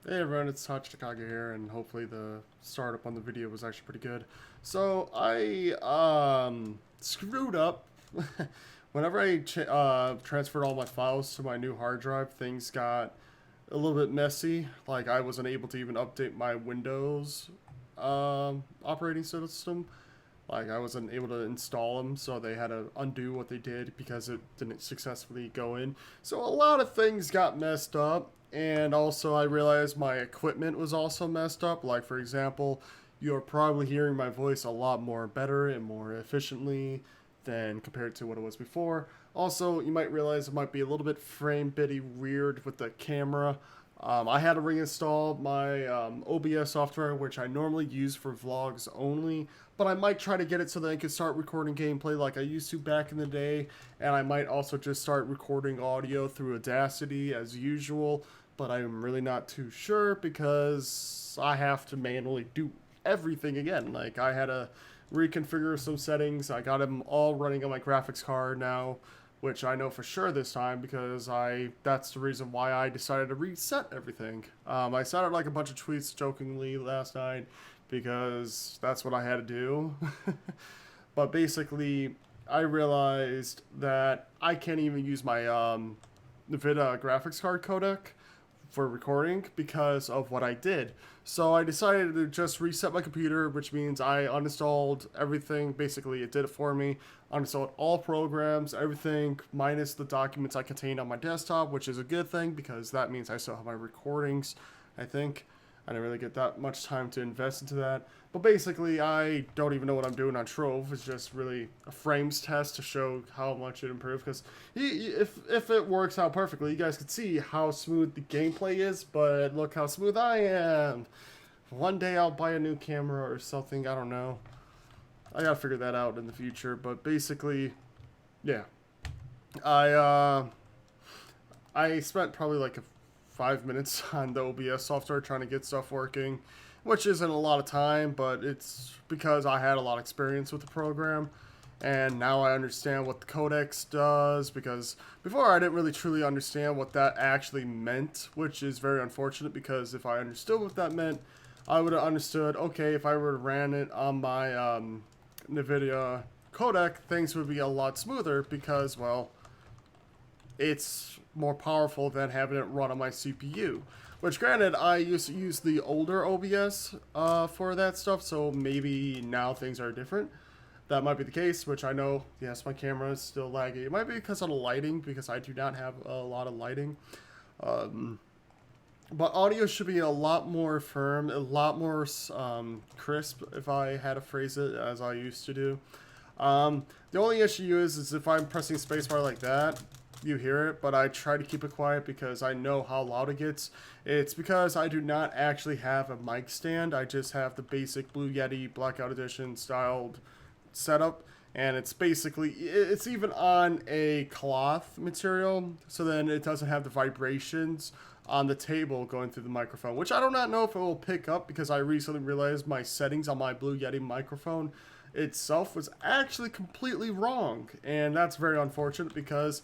Hey everyone, it's Touch Takagi here, and hopefully the startup on the video was actually pretty good. So I screwed up. Whenever I transferred all my files to my new hard drive, things got a little bit messy. Like I wasn't able to even update my Windows operating system. Like I wasn't able to install them, so they had to undo what they did because it didn't successfully go in. So a lot of things got messed up, and also I realized my equipment was also messed up. Like for example, you're probably hearing my voice a lot more better and more efficiently than compared to what it was before. Also, you might realize it might be a little bit frame bitty weird with the camera. I had to reinstall my OBS software, which I normally use for vlogs only, but I might try to get it so that I can start recording gameplay like I used to back in the day, and I might also just start recording audio through Audacity as usual, but I'm really not too sure because I have to manually do everything again. Like, I had to reconfigure some settings. I got them all running on my graphics card now, which I know for sure this time because that's the reason why I decided to reset everything. I sent out like a bunch of tweets jokingly last night because that's what I had to do. But basically, I realized that I can't even use my NVIDIA graphics card codec for recording because of what I did. So I decided to just reset my computer, which means I uninstalled everything. Basically, it did it for me. Uninstalled all programs, everything minus the documents I contained on my desktop, which is a good thing because that means I still have my recordings, I think. I didn't really get that much time to invest into that. But basically, I don't even know what I'm doing on Trove. It's just really a frames test to show how much it improved. Because if it works out perfectly, you guys can see how smooth the gameplay is. But look how smooth I am. One day I'll buy a new camera or something. I don't know. I gotta figure that out in the future. But basically, yeah. I I spent probably like 5 minutes on the OBS software trying to get stuff working, which isn't a lot of time, but it's because I had a lot of experience with the program. And now I understand what the codex does, because before I didn't really truly understand what that actually meant, which is very unfortunate because if I understood what that meant, I would have understood, okay, if I were to ran it on my NVIDIA codec, things would be a lot smoother because, well, it's more powerful than having it run on my CPU. Which, granted, I used to use the older OBS for that stuff, so maybe now things are different. That might be the case, which I know, yes, my camera is still laggy. It might be because of the lighting, because I do not have a lot of lighting. But audio should be a lot more firm, a lot more crisp, if I had to phrase it as I used to do. The only issue is if I'm pressing spacebar like that, you hear it, but I try to keep it quiet because I know how loud it gets. It's because I do not actually have a mic stand. I just have the basic Blue Yeti Blackout Edition styled setup, and it's basically, it's even on a cloth material, so then it doesn't have the vibrations on the table going through the microphone, which I do not know if it will pick up because I recently realized my settings on my Blue Yeti microphone itself was actually completely wrong, and that's very unfortunate because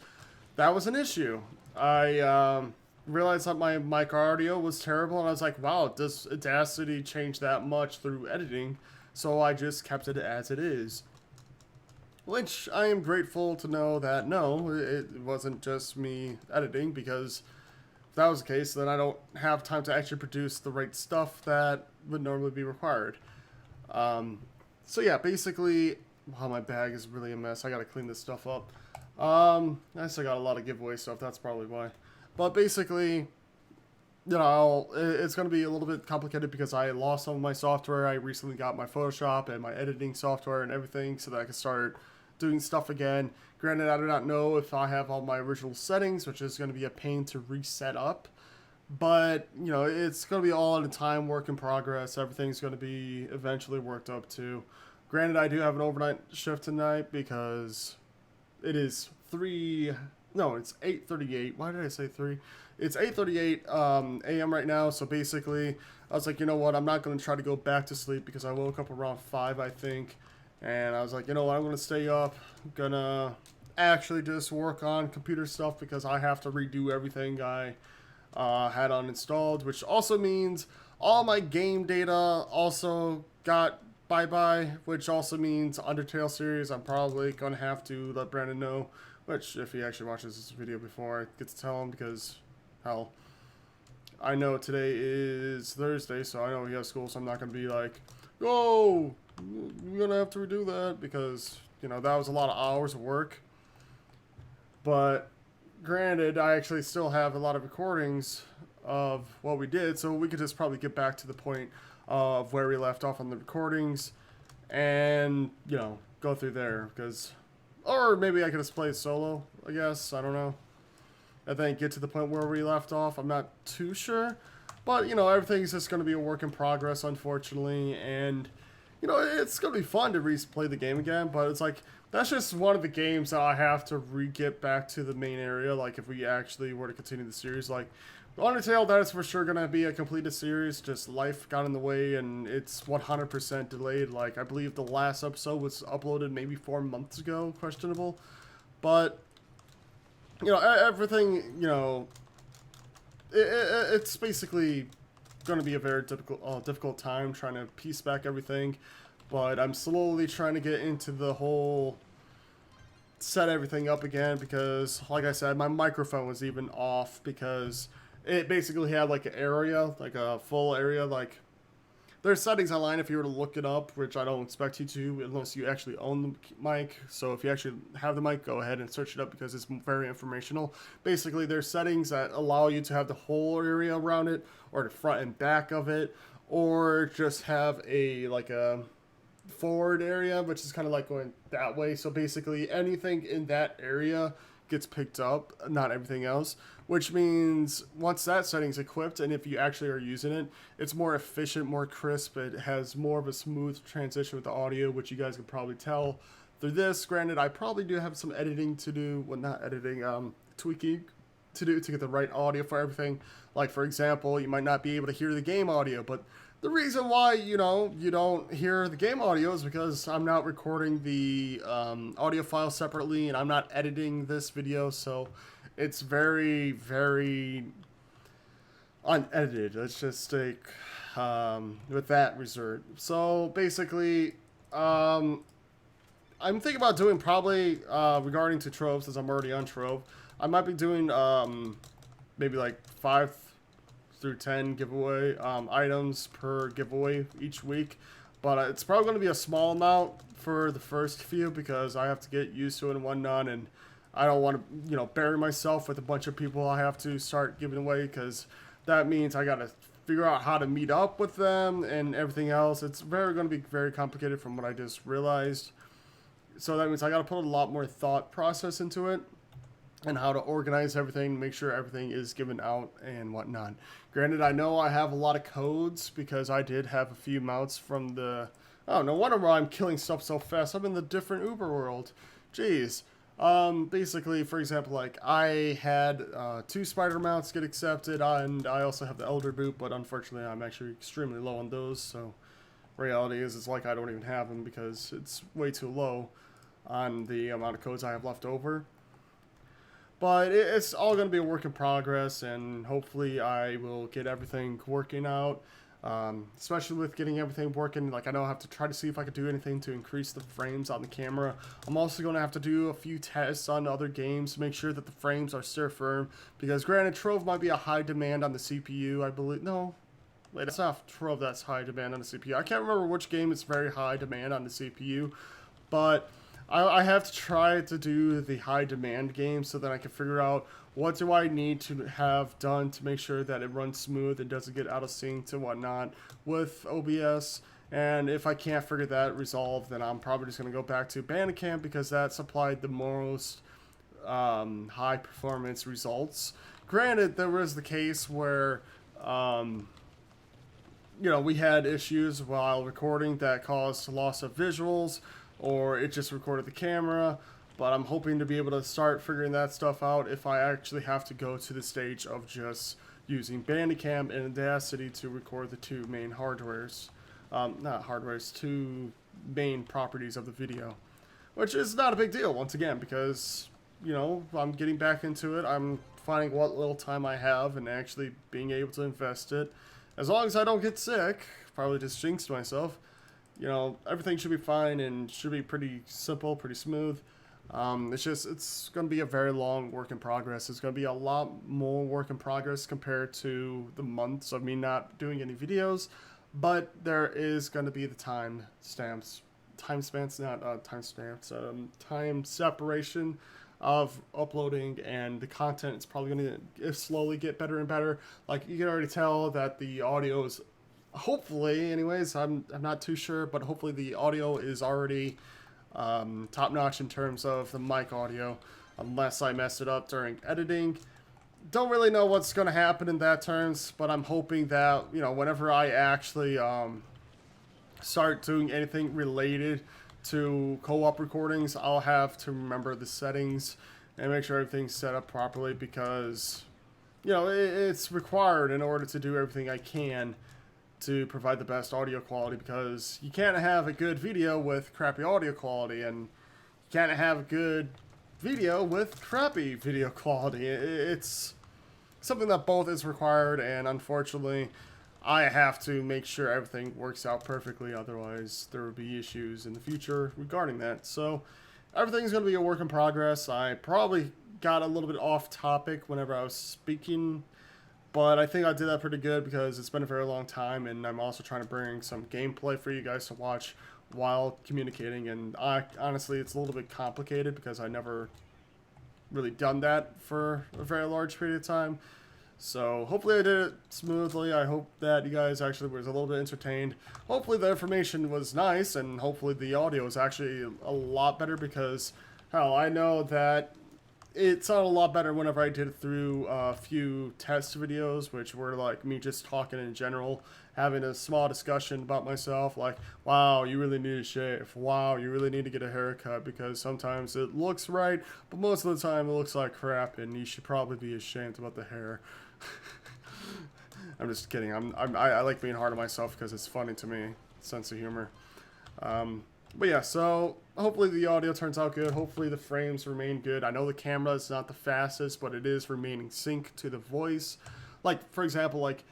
that was an issue. I realized that my mic audio was terrible, and I was like, wow, does Audacity change that much through editing? So I just kept it as it is. Which I am grateful to know that no, it wasn't just me editing, because if that was the case, then I don't have time to actually produce the right stuff that would normally be required. So yeah, basically, wow, my bag is really a mess. I gotta clean this stuff up. I still got a lot of giveaway stuff, that's probably why. But basically, you know, it's going to be a little bit complicated because I lost some of my software. I recently got my Photoshop and my editing software and everything so that I can start doing stuff again. Granted, I do not know if I have all my original settings, which is going to be a pain to reset up. But, you know, it's going to be all at a time, work in progress. Everything's going to be eventually worked up to. Granted, I do have an overnight shift tonight because it is 3... No, it's 8:38. Why did I say 3? It's 8:38 a.m. right now, so basically, I was like, you know what, I'm not going to try to go back to sleep because I woke up around 5, I think, and I was like, you know what, I'm going to stay up, I'm going to actually just work on computer stuff because I have to redo everything I had uninstalled, which also means all my game data also got bye-bye, which also means Undertale series I'm probably gonna have to let Brandon know, which if he actually watches this video before I get to tell him, because hell, I know today is Thursday, so I know he has school, so I'm not gonna be like, oh, you're gonna have to redo that, because you know that was a lot of hours of work. But granted, I actually still have a lot of recordings of what we did, so we could just probably get back to the point of where we left off on the recordings and, you know, go through there. Because, or maybe I could just play it solo, I guess. I don't know. I think get to the point where we left off. I'm not too sure. But, you know, everything's just going to be a work in progress, unfortunately. And, you know, it's going to be fun to replay the game again, but it's like, that's just one of the games that I have to get back to the main area, like if we actually were to continue the series. Like, Undertale, that is for sure going to be a completed series, just life got in the way, and it's 100% delayed. Like, I believe the last episode was uploaded maybe 4 months ago, questionable. But, you know, everything, you know, it's basically going to be a very difficult time trying to piece back everything. But I'm slowly trying to get into the whole set everything up again, because like I said, my microphone was even off because it basically had like an area, like a full area. Like, there's settings online if you were to look it up, which I don't expect you to unless you actually own the mic. So if you actually have the mic, go ahead and search it up because it's very informational. Basically, there's settings that allow you to have the whole area around it, or the front and back of it, or just have a like a forward area, which is kind of like going that way. So basically anything in that area gets picked up, not everything else, which means once that setting's equipped and if you actually are using it, it's more efficient, more crisp. It has more of a smooth transition with the audio, which you guys can probably tell through this. Granted, I probably do have some editing to do, well, not editing, tweaking to do to get the right audio for everything. Like, for example, you might not be able to hear the game audio, but the reason why, you know, you don't hear the game audio is because I'm not recording the audio file separately, and I'm not editing this video, so it's very, very unedited. Let's just take with that reserve. So basically, I'm thinking about doing probably regarding to Trove, since I'm already on Trove. I might be doing maybe like 5 through 10 giveaway items per giveaway each week, but it's probably going to be a small amount for the first few because I have to get used to it and whatnot, and I don't want to, you know, bury myself with a bunch of people I have to start giving away, because that means I got to figure out how to meet up with them and everything else. It's going to be very complicated from what I just realized. So that means I got to put a lot more thought process into it, and how to organize everything, make sure everything is given out and whatnot. Granted, I know I have a lot of codes because I did have a few mounts from the... Oh, no wonder why I'm killing stuff so fast. I'm in the different Uber world. Jeez. Basically, for example, like, I had 2 spider mounts get accepted, and I also have the Elder Boot, but unfortunately I'm actually extremely low on those, so reality is it's like I don't even have them because it's way too low on the amount of codes I have left over. But it's all going to be a work in progress, and hopefully I will get everything working out, especially with getting everything working. Like, I know I have to try to see if I could do anything to increase the frames on the camera. I'm also going to have to do a few tests on other games to make sure that the frames are still firm, because granted, Trove might be a high demand on the CPU, I believe. No, wait, it's not Trove that's high demand on the CPU. I can't remember which game is very high demand on the CPU, but I have to try to do the high demand game so that I can figure out what do I need to have done to make sure that it runs smooth and doesn't get out of sync and whatnot with OBS. And if I can't figure that resolved, then I'm probably just going to go back to Bandicam, because that supplied the most high performance results. Granted, there was the case where you know, we had issues while recording that caused loss of visuals, or it just recorded the camera, but I'm hoping to be able to start figuring that stuff out if I actually have to go to the stage of just using Bandicam and Audacity to record the 2 main hardwares. Not hardwares, 2 main properties of the video. Which is not a big deal, once again, because, you know, I'm getting back into it. I'm finding what little time I have and actually being able to invest it. As long as I don't get sick, probably just jinxed myself, you know, everything should be fine and should be pretty simple, pretty smooth. It's going to be a very long work in progress. It's going to be a lot more work in progress compared to the months of me not doing any videos, but there is going to be the time separation of uploading, and the content is probably going to slowly get better and better. Like, you can already tell that the audio is, hopefully anyways, I'm not too sure, but hopefully the audio is already top notch in terms of the mic audio, unless I messed it up during editing. Don't really know what's going to happen in that terms, but I'm hoping that, you know, whenever I actually start doing anything related to co-op recordings, I'll have to remember the settings and make sure everything's set up properly, because, you know, it's required in order to do everything I can to provide the best audio quality, because you can't have a good video with crappy audio quality, and you can't have a good video with crappy video quality. It's something that both is required, and unfortunately I have to make sure everything works out perfectly, otherwise there will be issues in the future regarding that. So everything's going to be a work in progress. I probably got a little bit off topic whenever I was speaking, but I think I did that pretty good because it's been a very long time, and I'm also trying to bring some gameplay for you guys to watch while communicating. And honestly, it's a little bit complicated because I never really done that for a very large period of time. So hopefully I did it smoothly. I hope that you guys actually was a little bit entertained. Hopefully the information was nice, and hopefully the audio is actually a lot better, because, hell, I know that it sounded a lot better whenever I did it through a few test videos, which were like me just talking in general, having a small discussion about myself, like, wow, you really need to shave, wow, you really need to get a haircut, because sometimes it looks right, but most of the time it looks like crap, and you should probably be ashamed about the hair. I'm just kidding. I like being hard on myself because it's funny to me, sense of humor. But yeah, so hopefully the audio turns out good. Hopefully the frames remain good. I know the camera is not the fastest, but it is remaining sync to the voice. Like, for example, like,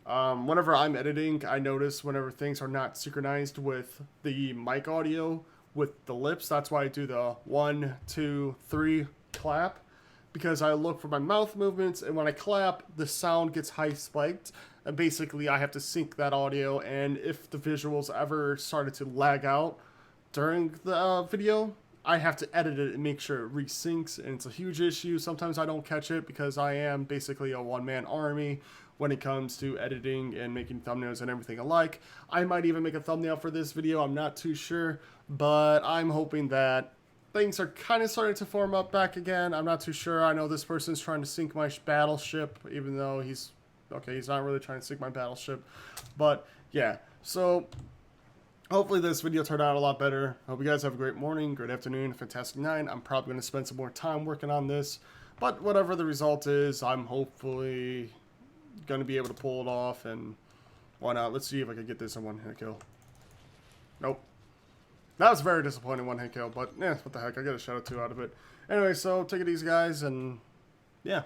whenever I'm editing, I notice whenever things are not synchronized with the mic audio with the lips, that's why I do the 1, 2, 3 clap, because I look for my mouth movements, and when I clap, the sound gets high spiked, and basically I have to sync that audio. And if the visuals ever started to lag out during the video, I have to edit it and make sure it resyncs, and it's a huge issue. Sometimes I don't catch it because I am basically a one-man army when it comes to editing and making thumbnails and everything alike. I might even make a thumbnail for this video, I'm not too sure, but I'm hoping that things are kind of starting to form up back again. I'm not too sure. I know this person's trying to sink my battleship, even though he's not really trying to sink my battleship. But yeah, so hopefully this video turned out a lot better. Hope you guys have a great morning, great afternoon, fantastic night. I'm probably going to spend some more time working on this, but whatever the result is, I'm hopefully going to be able to pull it off. And why not? Let's see if I can get this in one hit kill. Nope. That was a very disappointing one hit kill, but yeah, what the heck, I got a shout out 2 out of it. Anyway, so take it easy, guys, and yeah.